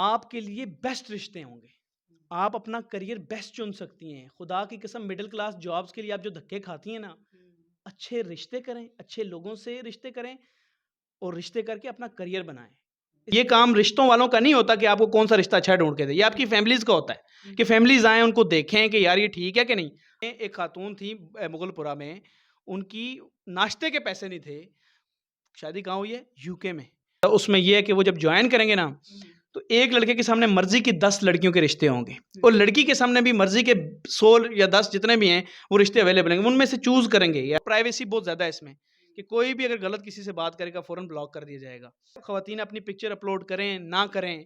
आपके लिए बेस्ट रिश्ते होंगे। आप अपना करियर बेस्ट चुन सकती हैं। खुदा की कसम मिडिल क्लास जॉब्स के लिए आप जो धक्के खाती हैं ना, अच्छे रिश्ते करें, अच्छे लोगों से रिश्ते करें और रिश्ते करके अपना करियर बनाएं। ये काम रिश्तों वालों का नहीं होता कि आपको कौन सा रिश्ता अच्छा ढूंढ के दे, ये आपकी फैमिलीज का होता है कि फैमिलीज आए उनको देखें कि यार ये ठीक है कि नहीं। एक खातून थी मुगलपुरा में, उनकी नाश्ते के पैसे नहीं थे। शादी कहाँ हुई है? यूके में। तो उसमें यह है कि वो जब ज्वाइन करेंगे ना, तो एक लड़के के सामने मर्जी की 10 लड़कियों के रिश्ते होंगे और लड़की के सामने भी मर्जी के 100 या 10 जितने भी हैं वो रिश्ते अवेलेबल हैं। उनमें से चूज करेंगे। या प्राइवेसी बहुत ज्यादा है इसमें कि कोई भी अगर गलत किसी से बात करेगा फौरन ब्लॉक कर दिया जाएगा। खवातीन अपनी पिक्चर अपलोड करें ना करें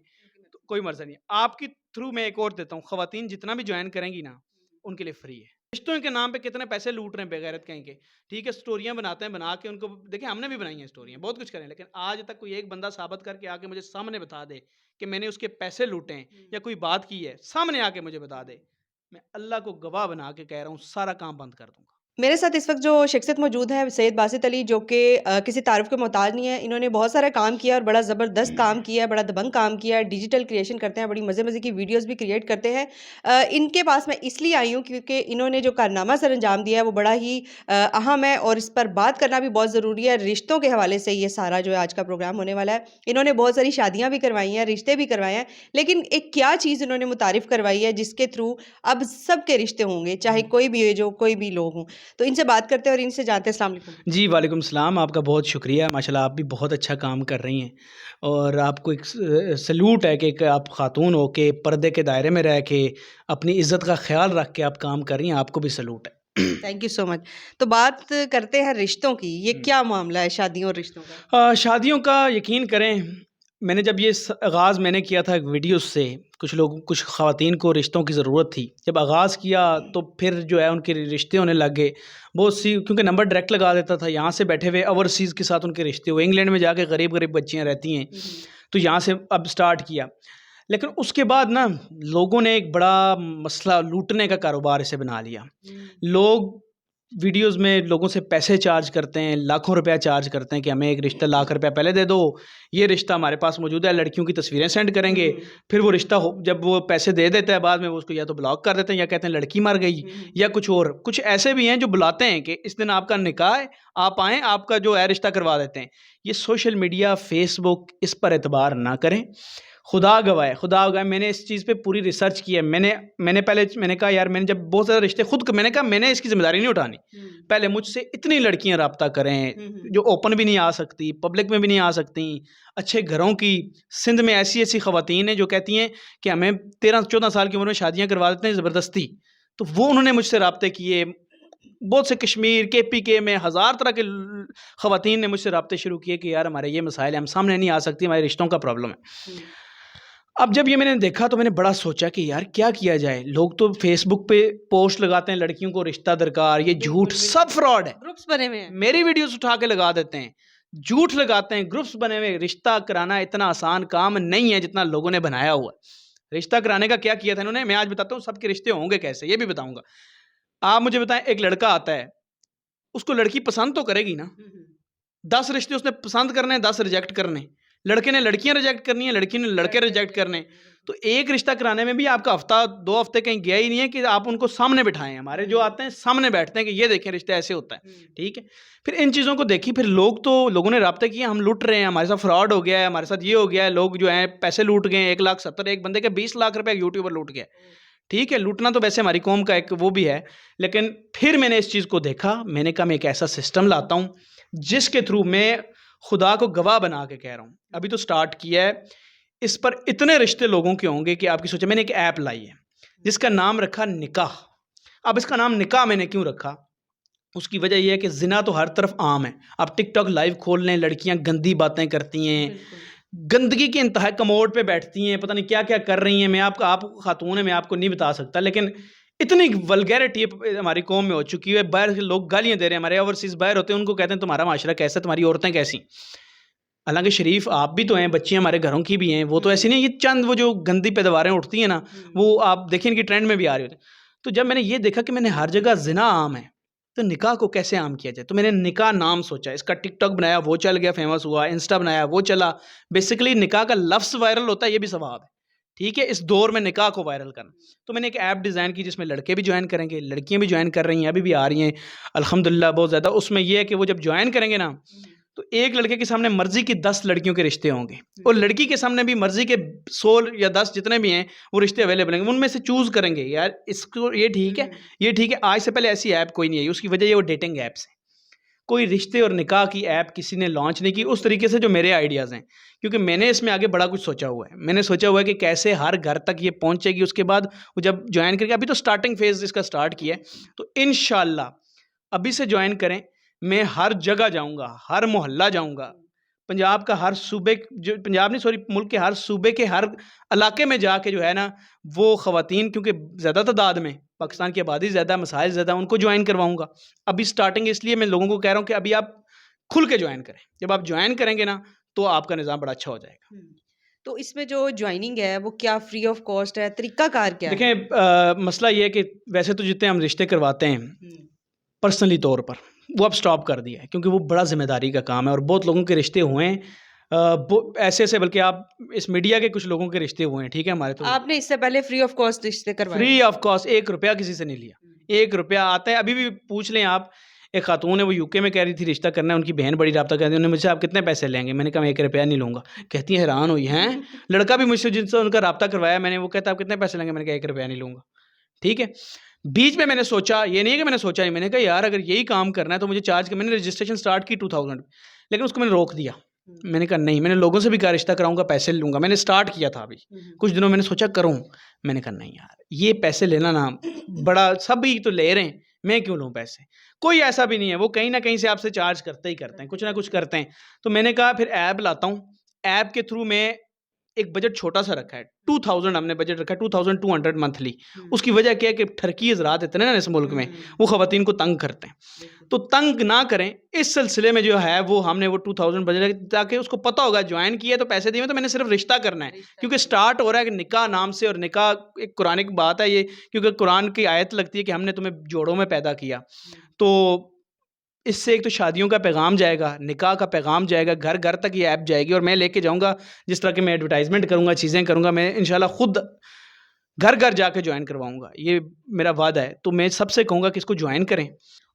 तो कोई मर्जी नहीं। आपकी थ्रू मैं एक और देता हूँ, खवातीन जितना भी ज्वाइन करेंगी ना उनके लिए फ्री है। रिश्तों के नाम पे कितने पैसे लूट रहे हैं बेगैरत कहीं के। ठीक है, स्टोरियां बनाते हैं, बना के उनको देखिए, हमने भी बनाई हैं स्टोरियां, बहुत कुछ करें, लेकिन आज तक कोई एक बंदा साबित करके आके मुझे सामने बता दे कि मैंने उसके पैसे लूटे हैं या कोई बात की है, सामने आके मुझे बता दे, मैं अल्लाह को गवाह बना के कह रहा हूँ सारा काम बंद कर दूंगा। मेरे साथ इस वक्त जो शख्सियत मौजूद है सैयद बासित अली, जो कि किसी तारीफ के मोहताज नहीं है। इन्होंने बहुत सारा काम किया और बड़ा ज़बरदस्त काम किया है, बड़ा दबंग काम किया है। डिजिटल क्रिएशन करते हैं, बड़ी मज़े मज़े की वीडियोस भी क्रिएट करते हैं। इनके पास मैं इसलिए आई हूँ क्योंकि इन्होंने जो कारनामा सर अंजाम दिया है वो बड़ा ही अहम है और इस पर बात करना भी बहुत ज़रूरी है। रिश्तों के हवाले से ये सारा जो है आज का प्रोग्राम होने वाला है। इन्होंने बहुत सारी शादियाँ भी करवाई हैं, रिश्ते भी करवाए हैं, लेकिन एक क्या चीज़ इन्होंने मुतारिफ करवाई है जिसके थ्रू अब सबके रिश्ते होंगे, चाहे कोई भी एज हो, कोई भी लोग हों। तो इनसे बात करते हैं और इनसे जानते हैं। अस्सलाम वालेकुम। जी वालेकुम सलाम, आपका बहुत शुक्रिया। माशाल्लाह आप भी बहुत अच्छा काम कर रही हैं और आपको एक सल्यूट है कि एक आप खातून हो के पर्दे के दायरे में रह के अपनी इज़्ज़त का ख्याल रख के आप काम कर रही हैं, आपको भी सल्यूट है। Thank you so much. तो बात करते हैं रिश्तों की। ये क्या मामला है शादियों और रिश्तों का? शादियों का यकीन करें, मैंने जब ये आगाज़ मैंने किया था एक वीडियो से, कुछ ख़वातीन को रिश्तों की ज़रूरत थी। जब आगाज़ किया तो फिर जो है उनके रिश्ते होने लग गए। बहुत सी क्योंकि नंबर डायरेक्ट लगा देता था, यहाँ से बैठे हुए ओवरसीज़ के साथ उनके रिश्ते हुए। इंग्लैंड में जाके गरीब बच्चियाँ रहती हैं, तो यहाँ से अब स्टार्ट किया। लेकिन उसके बाद ना लोगों ने एक बड़ा मसला लूटने का कारोबार इसे बना लिया। लोग वीडियोज़ में लोगों से पैसे चार्ज करते हैं, लाखों रुपया चार्ज करते हैं कि हमें एक रिश्ता लाख रुपया पहले दे दो, ये रिश्ता हमारे पास मौजूद है। लड़कियों की तस्वीरें सेंड करेंगे, फिर वो रिश्ता जब वो पैसे दे देता है बाद में वो उसको या तो ब्लॉक कर देते हैं या कहते हैं लड़की मर गई या कुछ और। कुछ ऐसे भी हैं जो बुलाते हैं कि इस दिन आपका निकाह है, आप आएँ, आपका जो है रिश्ता करवा देते हैं। ये सोशल मीडिया, फेसबुक, इस पर एतबार ना करें। खुदा गवाह है, खुदा गवाह है, मैंने इस चीज़ पे पूरी रिसर्च की है। मैंने कहा यार, मैंने जब बहुत ज़्यादा रिश्ते मैंने कहा मैंने इसकी ज़िम्मेदारी नहीं उठानी। पहले मुझसे इतनी लड़कियां रब्ता करें जो ओपन भी नहीं आ सकती, पब्लिक में भी नहीं आ सकती, अच्छे घरों की। सिंध में ऐसी ख़वातीन हैं जो कहती हैं कि हमें 13-14 साल की उम्र में शादियां करवा देते हैं ज़बरदस्ती। तो वो उन्होंने मुझसे रब्ते किए। बहुत से कश्मीर, KPK में हज़ार तरह के ख़वातीन ने मुझसे रब्ते शुरू किए कि यार हमारे ये मसाइल हैं, हम सामने नहीं आ सकती, हमारे रिश्तों का प्रॉब्लम है। अब जब ये मैंने देखा तो मैंने बड़ा सोचा कि यार क्या किया जाए। लोग तो फेसबुक पे पोस्ट लगाते हैं लड़कियों को रिश्ता दरकार, ये झूठ, सब फ्रॉड है। ग्रुप्स बने हुए हैं, मेरी वीडियोस उठा के लगा देते हैं, झूठ लगाते हैं, ग्रुप्स बने हुए। रिश्ता कराना इतना आसान काम नहीं है जितना लोगों ने बनाया हुआ। रिश्ता कराने का क्या किया था इन्होंने, मैं आज बताता हूँ। सबके रिश्ते होंगे कैसे ये भी बताऊंगा। आप मुझे बताएं, एक लड़का आता है, उसको लड़की पसंद तो करेगी ना। 10 रिश्ते उसने पसंद करने, 10 रिजेक्ट करने। लड़के ने लड़कियां रिजेक्ट करनी है, लड़की ने लड़के रिजेक्ट करने। तो एक रिश्ता कराने में भी आपका हफ्ता 2 हफ्ते कहीं गया ही नहीं है कि आप उनको सामने बिठाएं। हमारे जो आते हैं सामने बैठते हैं कि ये देखें रिश्ता ऐसे होता है, ठीक है। फिर इन चीज़ों को देखी, फिर लोगों ने राब्ते किए, हम लूट रहे हैं, हमारे साथ फ्रॉड हो गया है, हमारे साथ ये हो गया है। लोग जो है पैसे लूट गए, 1,70,000 एक बंदे के 20 लाख रुपये यूट्यूबर लूट गया। ठीक है, लूटना तो वैसे हमारी कौम का एक वो भी है, लेकिन फिर मैंने इस चीज़ को देखा। मैंने कहा मैं एक ऐसा सिस्टम लाता हूँ जिसके थ्रू मैं खुदा को गवाह बना के कह रहा हूँ, अभी तो स्टार्ट किया है, इस पर इतने रिश्ते लोगों के होंगे कि आपकी सोचे। मैंने एक ऐप लाई है जिसका नाम रखा निकाह। अब इसका नाम निकाह मैंने क्यों रखा, उसकी वजह यह है कि जिना तो हर तरफ आम है। आप टिकटॉक लाइव खोल लें, लड़कियां गंदी बातें करती हैं, गंदगी की इंतहा, कमोड पे बैठती हैं, पता नहीं क्या क्या कर रही हैं। आप खातून है, मैं आपको नहीं बता सकता, लेकिन इतनी वल्गैरिटी हमारी कौम में हो चुकी है। बाहर के लोग गालियां दे रहे हैं, हमारे ओवरसीज़ बाहर होते हैं, उनको कहते हैं तुम्हारा माशरा कैसा, तुम्हारी औरतें कैसी। हालांकि शरीफ आप भी तो हैं, बच्चियां हमारे घरों की भी हैं, वो तो ऐसी नहीं। ये चंद वो जो गंदी पैदावारें उठती हैं ना, वो आप देखें इनकी ट्रेंड में भी आ रही होती है। तो जब मैंने ये देखा कि मैंने हर जगह जिना आम है, तो निकाह को कैसे आम किया जाए, तो मैंने निकाह नाम सोचा। इसका टिकटॉक बनाया, वो चल गया, फेमस हुआ। इंस्टा बनाया, वो चला। बेसिकली निकाह का लफ्ज़ वायरल होता है, ये भी सवाब है। ठीक है, इस दौर में निकाह को वायरल करना। तो मैंने एक ऐप डिज़ाइन की जिसमें लड़के भी ज्वाइन करेंगे, लड़कियां भी ज्वाइन कर रही हैं, अभी भी आ रही हैं अल्हम्दुलिल्लाह बहुत ज़्यादा। उसमें यह है कि वो जब ज्वाइन करेंगे ना, तो एक लड़के के सामने मर्जी की 10 लड़कियों के रिश्ते होंगे और लड़की के सामने भी मर्जी के 16 या 10 जितने भी हैं वो रिश्ते अवेलेबल होंगे। उनमें से चूज करेंगे, यार इसको ये ठीक है, ये ठीक है। आज से पहले ऐसी ऐप कोई नहीं आई, उसकी वजह ये वो डेटिंग ऐप्स है। कोई रिश्ते और निकाह की ऐप किसी ने लॉन्च नहीं की उस तरीके से जो मेरे आइडियाज़ हैं, क्योंकि मैंने इसमें आगे बड़ा कुछ सोचा हुआ है। मैंने सोचा हुआ है कि कैसे हर घर तक ये पहुंचेगी। उसके बाद वो जब ज्वाइन करके, अभी तो स्टार्टिंग फेज इसका स्टार्ट किया है, तो इंशाल्लाह अभी से ज्वाइन करें। मैं हर जगह जाऊंगा, हर मोहल्ला जाऊंगा, पंजाब का हर सूबे, जो पंजाब नहीं सॉरी मुल्क के हर सूबे के हर इलाके में जाके जो है ना, वो ख़वातीन, क्योंकि ज़्यादा तादाद में पाकिस्तान की आबादी ज़्यादा, मसाइल ज़्यादा, उनको ज्वाइन करवाऊंगा। अभी स्टार्टिंग इसलिए मैं लोगों को कह रहा हूँ कि अभी आप खुल के ज्वाइन करें। जब आप ज्वाइन करेंगे ना, तो आपका निज़ाम बड़ा अच्छा हो जाएगा। तो इसमें जो ज्वाइनिंग है वो क्या फ्री ऑफ कॉस्ट है, तरीकाकार क्या है? देखें, मसला ये है कि वैसे तो जितने हम रिश्ते करवाते हैं पर्सनली तौर पर, वो अब स्टॉप कर दिया है, क्योंकि वो बड़ा जिम्मेदारी का काम है और बहुत लोगों के रिश्ते हुए हैं ऐसे ऐसे, बल्कि आप इस मीडिया के कुछ लोगों के रिश्ते हुए हैं, ठीक है हमारे। तो आपने इससे पहले फ्री ऑफ कॉस्ट रिश्ते करवाए? फ्री ऑफ कॉस्ट 1 रुपया किसी से नहीं लिया। 1 रुपया आता है, अभी भी पूछ लें आप। एक खातून है, वो यूके में कह रही थी रिश्ता करना है, उनकी बहन बड़ी रब्ता कर दी, उन्होंने मुझसे आप कितने पैसे लेंगे? मैंने कहा मैं 1 रुपया नहीं लूँगा। कहती है हैरान हुई हैं। लड़का भी मुझसे जिनसे उनका रब्ता करवाया मैंने, वो कहता आप कितने पैसे लेंगे? मैंने कहा 1 रुपया नहीं लूँगा। ठीक है, बीच में मैंने सोचा, ये नहीं है कि मैंने सोचा नहीं, मैंने कहा यार अगर यही काम करना है तो मुझे चार्ज कर। मैंने रजिस्ट्रेशन स्टार्ट की 2000, लेकिन उसको मैंने रोक दिया। मैंने कहा नहीं, मैंने लोगों से भी कहा रिश्ता कराऊंगा, पैसे लूंगा। मैंने स्टार्ट किया था अभी कुछ दिनों, मैंने सोचा करूं। मैंने कहा नहीं यार, ये पैसे लेना ना बड़ा, सभी तो ले रहे हैं, मैं क्यों लूं पैसे? कोई ऐसा भी नहीं है, वो कहीं ना कहीं से आपसे चार्ज करते ही करते हैं, कुछ ना कुछ करते हैं। तो मैंने कहा फिर ऐप लाता हूँ, ऐप के थ्रू मैं एक बजट छोटा सा रखा है, 2000 हमने बजट रखा है, 2200 मंथली। उसकी वजह क्या है कि ठरकी हज़रात इतने ना इस मुल्क में, वो ख़वातीन को तंग करते हैं। तो तंग ना करें, इस सिलसिले में जो है वो हमने वो 2000 बजट, ताकि उसको पता होगा ज्वाइन किया तो पैसे दिए, तो मैंने सिर्फ रिश्ता करना है। क्योंकि स्टार्ट हो रहा है कि निकाह नाम से, और निकाह एक कुरानिक बात है ये, क्योंकि कुरान की आयत लगती है कि हमने तुम्हें जोड़ों में पैदा किया। तो इससे एक तो शादियों का पैगाम जाएगा, निकाह का पैगाम जाएगा, घर घर तक ये ऐप जाएगी। और मैं लेके जाऊंगा, जिस तरह के मैं एडवर्टाइजमेंट करूंगा, चीज़ें करूंगा, मैं इंशाल्लाह खुद घर घर जाके ज्वाइन करवाऊंगा, ये मेरा वादा है। तो मैं सबसे कहूँगा कि इसको ज्वाइन करें।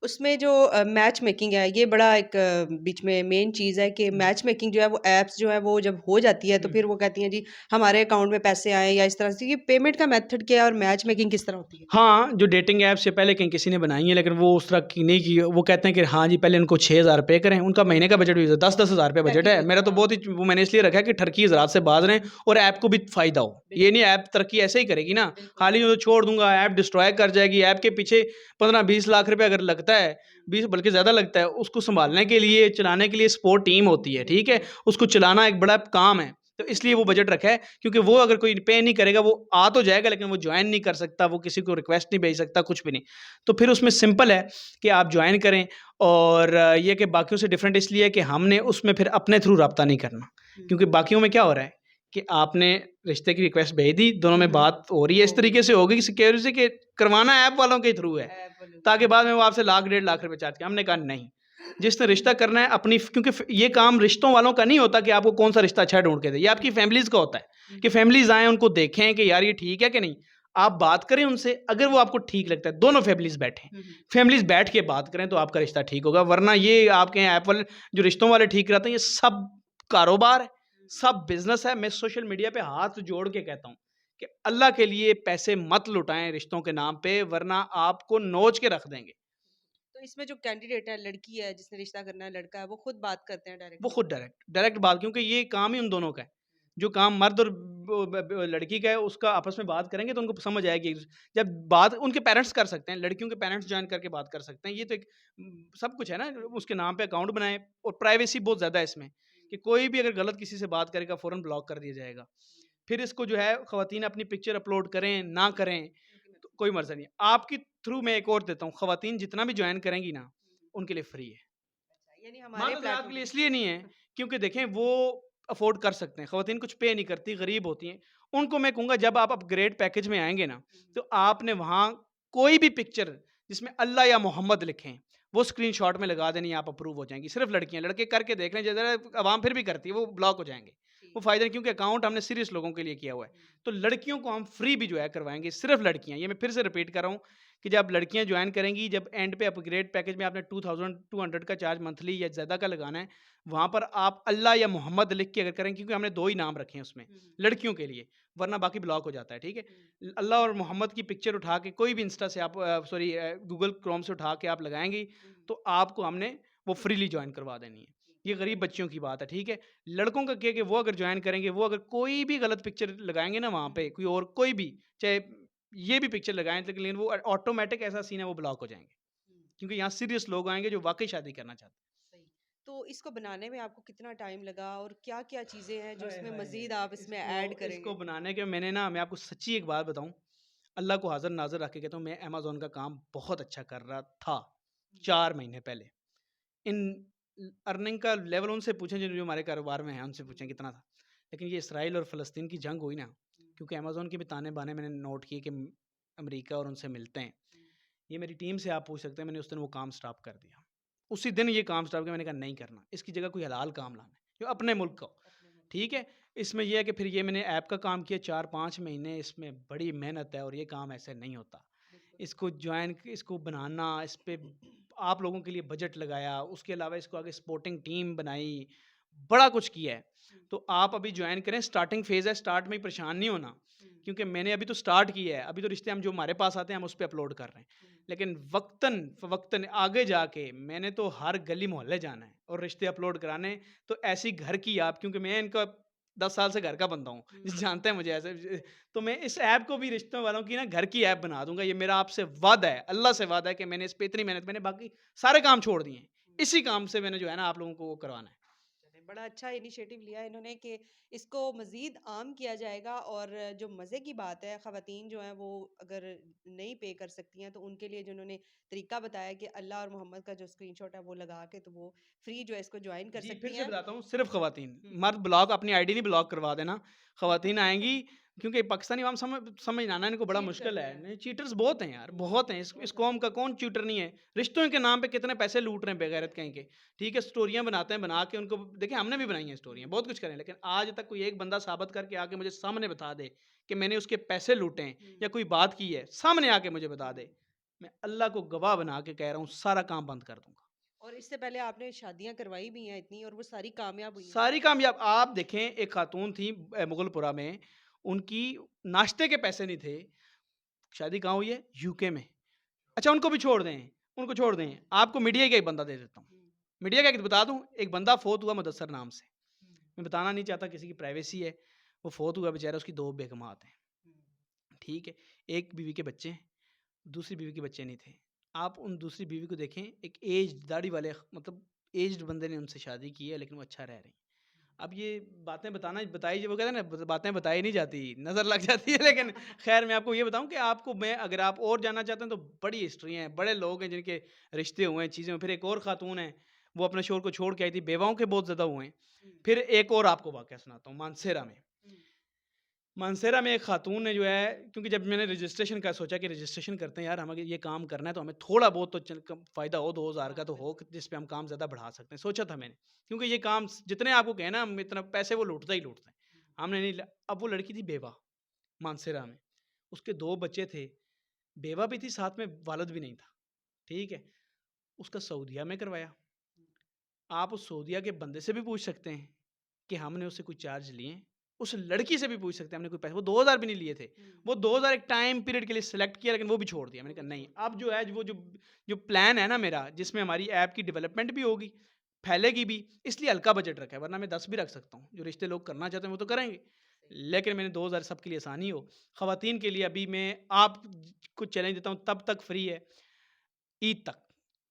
उसमें जो मैच मेकिंग है, ये बड़ा एक बीच में मेन चीज़ है कि मैच मेकिंग जो है वो ऐप्स जो है वो जब हो जाती है तो फिर वो कहती हैं जी हमारे अकाउंट में पैसे आए, या इस तरह से। ये पेमेंट का मेथड क्या है और मैच मेकिंग किस तरह होती है? हाँ, जो डेटिंग ऐप से पहले कहीं किसी ने बनाई है, लेकिन वो उस तरह की नहीं की। वो कहते हैं कि हाँ जी पहले उनको 6000 पे करें, उनका महीने का बजट भी 10-10 हज़ार रुपये बजट है। मेरा तो बहुत ही वो मैंने इसलिए रखा है कि ठरकी हज़रात से बाज रहें और ऐप को भी फ़ायदा हो। ये नहीं ऐप तरक्की ऐसे ही करेगी ना, खाली तो छोड़ दूंगा, ऐप डिस्ट्रॉय कर जाएगी। ऐप के पीछे 15-20 लाख रुपये अगर लगता है, 20 बल्कि ज़्यादा लगता है, उसको संभालने के लिए, चलाने के लिए सपोर्ट टीम होती है, ठीक है? उसको चलाना एक बड़ा काम है। तो इसलिए वो बजट रखा है, क्योंकि वो अगर कोई पे नहीं करेगा, वो आ तो जाएगा लेकिन वो ज्वाइन नहीं कर सकता, वो किसी को रिक्वेस्ट नहीं भेज सकता, कुछ भी नहीं। तो फिर उसमें सिंपल है कि आप ज्वाइन करें। और ये कि बाकियों से डिफरेंट इसलिए है कि हमने उसमें फिर अपने थ्रू रब्ता नहीं करना, क्योंकि बाकियों में क्या हो रहा है कि आपने रिश्ते की रिक्वेस्ट भेज दी, दोनों में बात हो रही है, इस तरीके से होगी कि सिक्योरिटी के करवाना ऐप वालों के थ्रू है, ताकि बाद में वो आपसे लाख 1.5 लाख रुपए चार्ज करें। हमने कहा नहीं, जिसने रिश्ता करना है अपनी, क्योंकि ये काम रिश्तों वालों का नहीं होता कि आपको कौन सा रिश्ता अच्छा ढूंढ के दे, ये आपकी फैमिलीज का होता है कि फैमिलीज आए, उनको देखें कि यार ये ठीक है कि नहीं। आप बात करें उनसे, अगर वो आपको ठीक लगता है, दोनों फैमिलीज बैठे, फैमिलीज बैठ के बात करें, तो आपका रिश्ता ठीक होगा। वरना ये आपके ऐप वाले जो रिश्तों वाले ठीक रहते हैं, ये सब कारोबार है, सब बिजनेस है। मैं सोशल मीडिया पे हाथ जोड़ के कहता हूँ कि अल्लाह के लिए पैसे मत लुटाएं रिश्तों के नाम पे, वरना आपको नोच के रख देंगे। तो इसमें जो कैंडिडेट है, लड़की है जिसने रिश्ता करना है, लड़का है, वो खुद बात करते हैं डायरेक्ट? वो खुद डायरेक्ट बात, क्योंकि ये काम ही उन दोनों का है। जो काम मर्द और लड़की का है, उसका आपस में बात करेंगे तो उनको समझ आएगी। जब बात उनके पेरेंट्स कर सकते हैं, लड़कियों के पेरेंट्स ज्वाइन करके बात कर सकते हैं। ये तो एक सब कुछ है ना, उसके नाम पे अकाउंट बनाए। और प्राइवेसी बहुत ज़्यादा है इसमें, कि कोई भी अगर गलत किसी से बात करेगा फ़ौरन ब्लॉक कर दिया जाएगा। फिर इसको जो है ख़वातीन अपनी पिक्चर अपलोड करें ना करें तो कोई मर्ज़ा नहीं है। आपके थ्रू मैं एक और देता हूँ, ख़वातीन जितना भी ज्वाइन करेंगी ना, उनके लिए फ्री है। यानी हमारे मर्द हज़रात के प्लेटफॉर्म लिए इसलिए नहीं है, क्योंकि देखें वो अफ़ोर्ड कर सकते हैं, ख़वातीन कुछ पे नहीं करती, गरीब होती हैं। उनको मैं कहूँगा जब आप अपग्रेड पैकेज में आएँगे ना, तो आपने वहाँ कोई भी पिक्चर जिसमें अल्लाह या मोहम्मद लिखें, वो स्क्रीनशॉट में लगा देनी, आप अप्रूव हो जाएँगी। सिर्फ़ लड़कियाँ, लड़के करके देख लें, ज़रा अवाम फिर भी करती है, वो ब्लॉक हो जाएँगे। वो फ़ायदा नहीं, क्योंकि अकाउंट हमने सीरियस लोगों के लिए किया हुआ है। तो लड़कियों को हम फ्री भी जो है करवाएँगे, सिर्फ़ लड़कियाँ, ये मैं फिर से रिपीट कर रहा हूँ कि जब लड़कियाँ जॉइन करेंगी, जब एंड पे अपग्रेड पैकेज में आपने 2200 का चार्ज मंथली या ज़्यादा का लगाना है, वहाँ पर आप अल्लाह या मोहम्मद लिख के अगर करें, क्योंकि हमने 2 ही नाम रखे हैं उसमें, लड़कियों के लिए, वरना बाकी ब्लॉक हो जाता है, ठीक है? अल्लाह और मोहम्मद की पिक्चर उठा के कोई भी इंस्टा से आप गूगल क्रोम से उठा के आप लगाएँगी, तो आपको हमने वो फ्रीली जॉइन करवा देनी है। ये गरीब बच्चियों की बात है, ठीक है? लड़कों का क्या है कि वो अगर जॉइन करेंगे, वो अगर कोई भी गलत पिक्चर लगाएँगे ना वहाँ पे, कोई और कोई भी, चाहे ये भी पिक्चर लगाएँ, लेकिन वो ऑटोमैटिक ऐसा सीन है, वो ब्लॉक हो जाएँगे। क्योंकि यहाँ सीरियस लोग आएँगे जो वाक़ई शादी करना चाहते हैं। सही। तो इसको बनाने में आपको कितना टाइम लगा और क्या-क्या चीज़ें हैं जो हाय, इसमें हाय! मज़ीद आप इसमें इसको ऐड इसको करेंगे? बनाने के मैंने ना, मैं आपको सच्ची एक बात बताऊँ, अल्लाह को हाज़िर-नाज़िर रख के कहता हूँ, मैं अमेज़न का काम बहुत अच्छा कर रहा था, 4 महीने पहले। इन अर्निंग का लेवल उनसे पूछें जो जो हमारे कारोबार में हैं, उनसे पूछें कितना था। लेकिन ये इसराइल और फ़लस्तीन की जंग हुई ना, क्योंकि अमेज़न के भी ताने-बाने मैंने नोट किए कि अमेरिका और उनसे मिलते हैं। ये मेरी टीम से आप पूछ सकते हैं, मैंने उस दिन वो काम स्टॉप कर दिया। उसी दिन ये काम स्टॉप किया, मैंने कहा नहीं करना, इसकी जगह कोई हलाल काम लाना है, जो अपने मुल्क का हो, ठीक है? इसमें ये है कि फिर ये मैंने ऐप का काम किया 4-5 महीने, इसमें बड़ी मेहनत है और ये काम ऐसे नहीं होता। इसको बनाना, इस पे आप लोगों के लिए बजट लगाया, उसके अलावा इसको आगे सपोर्टिंग टीम बनाई, बड़ा कुछ किया है। तो आप अभी जॉइन करें, स्टार्टिंग फेज़ है, स्टार्ट में ही परेशान नहीं होना, क्योंकि मैंने अभी तो स्टार्ट किया है, अभी तो रिश्ते हम जो हमारे पास आते हैं, हम उस पे अपलोड कर रहे हैं। लेकिन वक़्तन-फ़वक़्तन आगे जाके मैंने तो हर गली-मोहल्ले जाना है और रिश्ते अपलोड कराने, तो ऐसी घर की आप, क्योंकि मैं इनका 10 साल से घर का बंदा हूँ, जानते हैं मुझे ऐसे तो मैं इस ऐप को भी रिश्तों वालों की ना घर की ऐप बना दूँगा। ये मेरा आपसे वादा है, अल्लाह से वादा है कि मैंने इस पे इतनी मेहनत, मैंने बाकी सारे काम छोड़ दिए हैं। इसी काम से मैंने जो है ना आप लोगों को वो करवाना है। चलें, बड़ा अच्छा इनिशिएटिव लिया है इन्होंने कि इसको मज़ीद आम किया जाएगा और जो मज़े की बात है, ख़वातीन जो हैं वो अगर नहीं पे कर सकती हैं, तो उनके लिए जो उन्होंने तरीका बताया कि अल्लाह और मोहम्मद का जो स्क्रीनशॉट है वो लगा के तो वो फ्री जो है इसको जॉइन कर जी, फिर सकती से हैं। बताता हूँ, सिर्फ़ ख़वातीन। हुँ। मर्द ब्लॉक अपनी आईडी नहीं ब्लॉक करवा देना। ख़वातीन आएँगी, क्योंकि पाकिस्तानी अवाम समझ आना इनको बड़ा चीट मुश्किल करते है। हैं। नहीं, चीटर्स बहुत हैं यार, बहुत हैं। इस बहुत कौम ज़्यादा। का कौन चीटर नहीं है? रिश्तों के नाम पे कितने पैसे लूट रहे हैं बेगैरत कहीं के। ठीक है, स्टोरियाँ बनाते हैं, बना के उनको देखिए हमने भी बनाई हैं स्टोरियाँ, बहुत कुछ करें, लेकिन आज तक कोई एक बंदा साबित करके आके मुझे सामने बता दे कि मैंने उसके पैसे लूटे हैं या कोई बात की है, सामने आके मुझे बता दे। मैं अल्लाह को गवाह बना के कह रहा हूँ, सारा काम बंद कर दूँगा। और इससे पहले आपने शादियाँ करवाई भी हैं इतनी और वो सारी कामयाब हुई हैं। सारी कामयाब, आप देखें, एक खातून थी मुगलपुरा में, उनकी नाश्ते के पैसे नहीं थे, शादी कहाँ हुई है? यूके में। अच्छा उनको भी छोड़ दें, उनको छोड़ दें, आपको मीडिया का एक बंदा दे देता हूँ। हुँ, मीडिया का एक बता दूँ, एक बंदा फ़ौत हुआ मुदस्सर नाम से, हुँ, मैं बताना नहीं चाहता, किसी की प्राइवेसी है, वो फ़ौत हुआ बेचारा, उसकी 2 बेगमात हैं, हुँ, ठीक है? एक बीवी के बच्चे हैं, दूसरी बीवी के बच्चे नहीं थे। आप उन दूसरी बीवी को देखें, एक एज्ड दाढ़ी वाले मतलब एज्ड बंदे ने उनसे शादी की है, लेकिन वो अच्छा रह रही हैं। अब ये बातें बताना बताई, वो कहते हैं ना, बातें बताई नहीं जाती, नज़र लग जाती है। लेकिन ख़ैर मैं आपको ये बताऊँ कि आपको मैं, अगर आप और जानना चाहते हैं तो बड़ी हिस्ट्री हैं, बड़े लोग हैं जिनके रिश्ते हुए हैं, चीज़ें हुई। फिर एक और ख़ातून है, वो अपने शौहर को छोड़ के आई थी, बेवाओं के बहुत ज़्यादा हुए हैं। हुँ, फिर एक और आपको वाक़या सुनाता हूँ, मानसेरा में। हुँ, मानसेरा में एक खातून ने जो है, क्योंकि जब मैंने रजिस्ट्रेशन का सोचा कि रजिस्ट्रेशन करते हैं यार, हमें ये काम करना है, तो हमें थोड़ा बहुत तो फ़ायदा हो, 2000 का हाँ, तो हो, बिल्कुल। जिस पे हम काम ज़्यादा बढ़ा सकते हैं, सोचा था मैंने। क्योंकि ये काम जितने आपको कहे ना, हम इतना पैसे वो लूटता ही लूटता है, हुँ, हमने नहीं अब वो लड़की थी बेवा, मानसेरा में, उसके 2 बच्चे थे, बेवा भी थी, साथ में वालिद भी नहीं था, ठीक है? उसका सऊदीया में करवाया। हुँ, आप उस सऊदीया के बंदे से भी पूछ सकते हैं कि हमने उससे कोई चार्ज लिए हैं। उस लड़की से भी पूछ सकते हैं, हमने कोई पैसे, वो 2000 भी नहीं लिए थे। हुँ, वो 2000 एक टाइम पीरियड के लिए सेलेक्ट किया, लेकिन वो भी छोड़ दिया। वो मैंने भी कहा नहीं, छोड़ दिया। अब जो है वो जो प्लान है ना मेरा, जिसमें हमारी ऐप की डेवलपमेंट भी होगी, फैलेगी भी, इसलिए हल्का बजट रखा है, वरना मैं 10 भी रख सकता हूँ। जो रिश्ते लोग करना चाहते हैं वो तो करेंगे। सही। लेकिन मैंने 2000 सबके लिए आसानी हो। ख़वातीन के लिए अभी मैं आप को चैलेंज देता हूँ, तब तक फ्री है, ईद तक।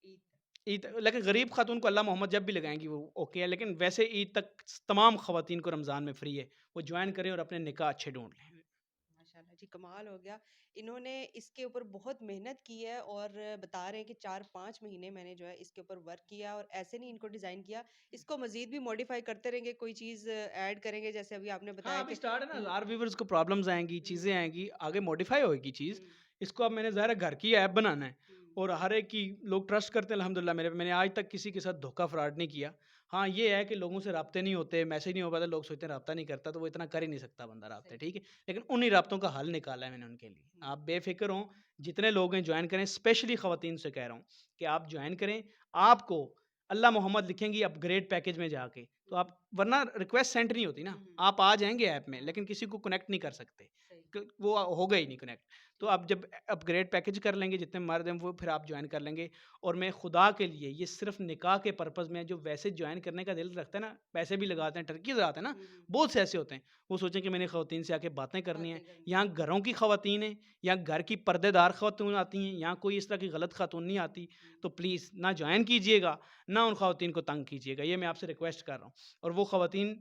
ईद ईद लेकिन गरीब खातून को अल्लाह मोहम्मद जब भी लगाएँगी वो ओके है, लेकिन वैसे ईद तक तमाम ख़वातीन को रमज़ान में फ्री है। वो जॉइन करें और अपने निकाह अच्छे ढूँढ लें। माशाल्लाह जी, कमाल हो गया। इन्होंने इसके ऊपर बहुत मेहनत की है और बता रहे हैं कि 4-5 महीने मैंने जो है इसके ऊपर वर्क किया और ऐसे नहीं इनको डिज़ाइन किया, इसको मज़ीद भी मॉडिफ़ाई करते रहेंगे, कोई चीज़ ऐड करेंगे जैसे अभी आपने हाँ, बताया अभी कि स्टार्ट है ना, ल हज़ार व्यूअर्स को प्रॉब्लम्स आएँगी, हुँ, चीज़ें आएँगी, आगे मॉडिफ़ाई होएगी चीज़। हुँ, इसको अब मैंने ज़ाहिर है घर की ऐप बनाना है हुँ, और हर एक की लोग ट्रस्ट करते हैं अल्हम्दुलिल्लाह मेरे पे। मैंने आज तक किसी के साथ धोखा फ्रॉड नहीं किया। हाँ, ये है कि लोगों से राब्ते नहीं होते, मैसेज नहीं हो पाता, लोग सोचते हैं राब्ता नहीं करता, तो वो इतना कर ही नहीं सकता बंदा राब्ते, सही। ठीक है? लेकिन उन्हीं राब्तों का हल निकाला है मैंने उनके लिए। हुँ। आप बेफ़िक्र हों, जितने लोग हैं जॉइन करें, स्पेशली ख़वातीन से कह रहा हूँ कि आप जॉइन करें। आपको अल्लाह मोहम्मद लिखेंगी अपग्रेड पैकेज में जाके, तो आप वरना रिक्वेस्ट सेंड नहीं होती ना। हुँ, हुँ। आप आ जाएँगे ऐप में, हाँ। लेकिन किसी को कनेक्ट नहीं कर सकते, सही। क वो होगा ही नहीं कनेक्ट। तो आप जब अपग्रेड पैकेज कर लेंगे, जितने मर्द हैं वो फिर आप जॉइन कर लेंगे। और मैं खुदा के लिए ये सिर्फ निकाह के पर्पज़ में है, जो वैसे जॉइन करने का दिल रखता है ना, पैसे भी लगाते हैं, टर्की लगाते हैं ना, हुँ, हुँ। बहुत से ऐसे होते हैं। वो सोचें कि मैंने ख़वातीन से आके बातें करनी हैं। बातें करनी यहाँ है। घरों की ख़वातीन हैं, यहाँ घर की पर्देदार ख़वातून आती हैं, यहाँ कोई इस तरह की गलत ख़ातून नहीं आती। तो प्लीज़ ना जॉइन कीजिएगा, ना उन ख़वातीन को तंग कीजिएगा। ये मैं आपसे रिक्वेस्ट कर रहा हूँ। और वो ख़वातीन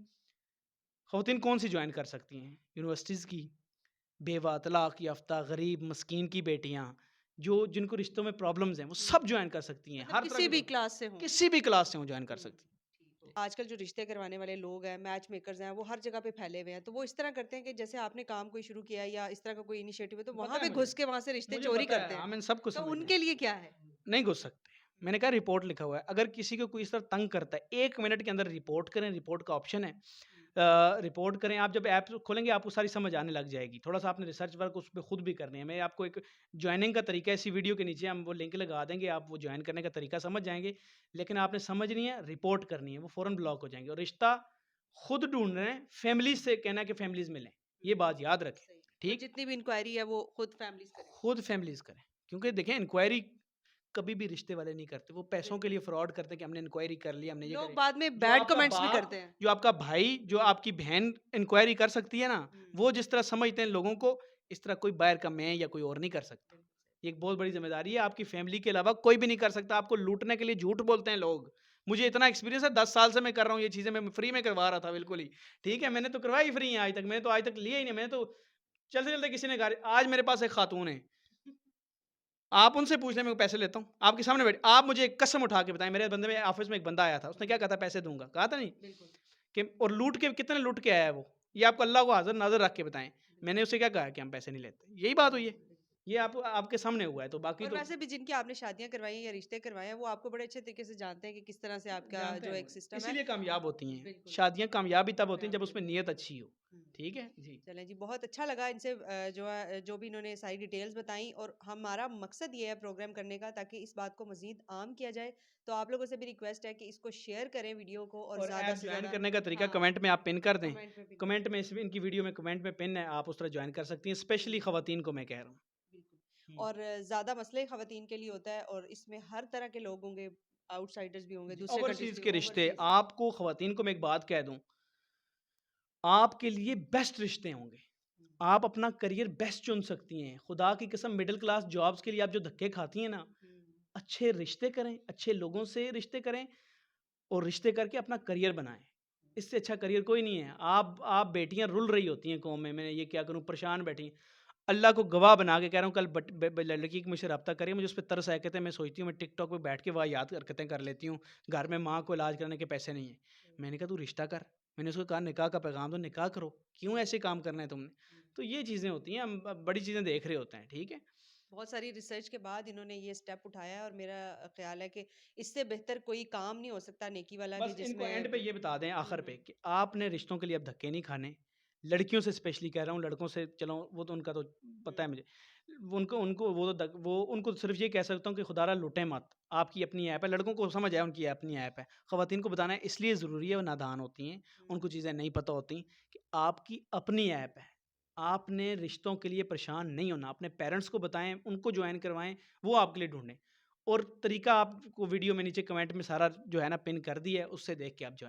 कौन-सी जॉइन कर सकती हैं? यूनिवर्सिटीज़ की, बेवा, तलाक याफ़्ता, गरीब, मस्कीन की बेटियाँ, जो जिनको रिश्तों में प्रॉब्लम्स हैं, वो हुँ। सब जॉइन कर सकती हैं। मतलब हर तरह किसी की भी प्रॉब्लम, क्लास से हों। किसी भी क्लास से वो जॉइन कर हुँ। सकती हैं। आजकल जो रिश्ते करवाने वाले लोग हैं, मैच मेकर्स हैं, वो हर जगह पे फैले हुए हैं। तो वो इस तरह करते हैं कि जैसे आपने काम कोई शुरू किया है या इस तरह का कोई इनिशिएटिव है, तो वहाँ पता है पे मुझे, घुस के वहाँ से रिश्ते मुझे चोरी पता है, करते हाँ, हैं। मैंने सब कुछ तो समझ लिया। उनके लिए क्या है? नहीं घुस सकते। मैंने कहा रिपोर्ट लिखा हुआ है, अगर किसी को कोई इस तरह तंग करता है, 1 मिनट के अंदर रिपोर्ट करें, रिपोर्ट का ऑप्शन है। रिपोर्ट करें, आप जब ऐप खोलेंगे आपको सारी समझ आने लग जाएगी। थोड़ा-सा आपने रिसर्च वर्क उस पे खुद भी करनी है। मैं आपको एक जॉइनिंग का तरीका इसी वीडियो के नीचे हम वो लिंक लगा देंगे, आप वो जॉइन करने का तरीका समझ जाएँगे। लेकिन आपने समझनी है, रिपोर्ट करनी है, वो फ़ौरन ब्लॉक हो जाएँगे। और रिश्ता खुद ढूँढ रहे हैं, फैमिलीज़ से कहना है कि फैमिलीज़ मिलें, ये हुँ। बात याद रखें, सही। तो ठीक? जितनी भी इंक्वायरी है वो खुद फैमिलीज़ करें। खुद फैमिलीज़ करें। क्योंकि देखें इंक्वायरी कभी भी रिश्ते वाले नहीं करते, वो पैसों के बिल्कुल। लिए फ्रॉड करते हैं कि हमने इंक्वायरी कर ली, हमने ये लोग करी। बाद में जो बैड आपका कमेंट्स भी बाप, करते हैं। जो आपका भाई, जो आपकी बहन इंक्वायरी कर सकती है ना, हुँ। वो जिस तरह समझते हैं लोगों को, इस तरह कोई बाहर का मैं या कोई और नहीं कर सकता। बिल्कुल सही। ये एक बहुत बड़ी ज़िम्मेदारी है, आपकी फैमिली के अलावा कोई भी नहीं कर सकता, आपको लूटने के लिए झूठ बोलते हैं लोग। मुझे इतना एक्सपीरियंस है, 10 साल से मैं कर रहा हूँ ये चीज़ें, मैं फ्री में करवा रहा था बिल्कुल ही, ठीक है? मैंने तो करवाई फ्री है आज तक, मैंने तो आज तक लिया ही नहीं, मैंने तो चलते-चलते किसी ने कहा आज मेरे पास एक खातून है, आप उनसे पूछ लें मैं पैसे लेता हूँ। आपके सामने बैठे आप मुझे एक कसम उठा के बताएँ, मेरे बंदे में ऑफ़िस में एक बंदा आया था, उसने क्या कहा था पैसे दूँगा, कहा था नहीं? बिल्कुल। कि और लूट के कितने लूट के आया है वो? ये आपको अल्लाह को हाज़िर नाज़िर रख के बताएँ। बिल्कुल। मैंने उससे क्या कहा कि हम पैसे नहीं लेते। यही बात हुई है। बिल्कुल, बिल्कुल। ये आप आपके सामने हुआ है, तो बाकी और तो वैसे भी जिनकी आपने शादियाँ करवाई हैं या रिश्ते करवाए हैं, वो आपको बड़े अच्छे तरीके से जानते हैं कि किस तरह से आपका जानते जो हैं एक वो, सिस्टम है। इसीलिए कामयाब होती हैं। बिल्कुल। शादियाँ कामयाब ही तब होती हैं जब कामयाब उसमें होती नीयत अच्छी हो। हुँ। ठीक है? जी। चलें जी, बहुत अच्छा लगा इनसे जो भी इन्होंने सारी डिटेल्स बताई और हमारा मकसद ये है प्रोग्राम करने का ताकि इस बात को मज़ीद आम किया जाए। तो आप लोगों से भी रिक्वेस्ट है कि इसको शेयर करें वीडियो को और और ज़्यादा ऐप से जॉइन ज़्यादा करने का तरीका हाँ, कमेंट में आप पिन कर दें। कमेंट में पिन कर कमेंट दें। में इस इनकी वीडियो में कमेंट में पिन है, आप उस तरह जॉइन कर सकती हैं, स्पेशली ख़वातीन को मैं कह रहा हूँ। बिल्कुल। हुँ। और ज़्यादा मसले ख़वातीन के लिए होता है और इसमें हर तरह के लोग होंगे, आउटसाइडर्स भी होंगे, जी, दूसरे कंट्रीज़ ओवरसीज़ के के रिश्ते, ओवरसीज़ आपको ख़वातीन को मैं एक बात कह दूँ, आपके लिए बेस्ट रिश्ते होंगे। हुँ, आप अपना करियर बेस्ट चुन सकती हैं। खुदा की कसम मिडल क्लास जॉब्स के लिए आप जो धक्के खाती हैं ना, हुँ, अच्छे रिश्ते करें, अच्छे लोगों से रिश्ते करें और रिश्ते करके अपना करियर बनाएँ। इससे अच्छा करियर कोई नहीं है। आप बेटियाँ रुल रही होती हैं कौम में, मैं ये क्या करूँ, परेशान बैठी हैं। अल्लाह को गवाह बना के कह रहा हूँ, कल बट ब ब लड़की की मुझसे रब्ता करे, मुझे उस पे तरस आया, कहते हैं मैं सोचती हूँ मैं टिकटॉक पे बैठ के वाहियात हरकतें कर लेती हूँ, घर में माँ को इलाज कराने के पैसे नहीं हैं। हुँ, मैंने कहा तू रिश्ता कर, मैंने उसको कहा निकाह का पैगाम दो, निकाह करो, क्यों ऐसे काम करना है तुमने? हुँ। तो ये चीज़ें होती हैं, हम बड़ी चीज़ें देख रहे होते हैं, ठीक है? बहुत सारी रिसर्च के बाद इन्होंने ये स्टेप उठाया है और मेरा ख़्याल है कि इससे बेहतर कोई काम नहीं हो सकता नेकी वाला कि बस इनको जिसमें एंड पे ये बता दें हुँ, आखिर पे हुँ, कि आपने रिश्तों के लिए अब धक्के नहीं खाने। लड़कियों से स्पेशली कह रहा हूँ, लड़कों से चलो वो तो उनका तो हुँ, पता है मुझे। वो उनको उनको वो तो वो उनको सिर्फ़ ये कह सकता हूँ कि खुदारा लूटें मत। आपकी अपनी ऐप है, लड़कों को समझ आया उनकी अपनी ऐप है। ख़वातीन को बताना इसलिए ज़रूरी है, वो नादान होती हैं, हुँ, उनको चीज़ें नहीं पता होती कि आपकी अपनी ऐप है। आपने रिश्तों के लिए परेशान नहीं होना, अपने पेरेंट्स को बताएँ, उनको जॉइन करवाएँ, वो आपके लिए ढूँढें। और तरीका आपको वीडियो में नीचे कमेंट में सारा जो है ना पिन कर दिया है, उससे देख के आप जॉइन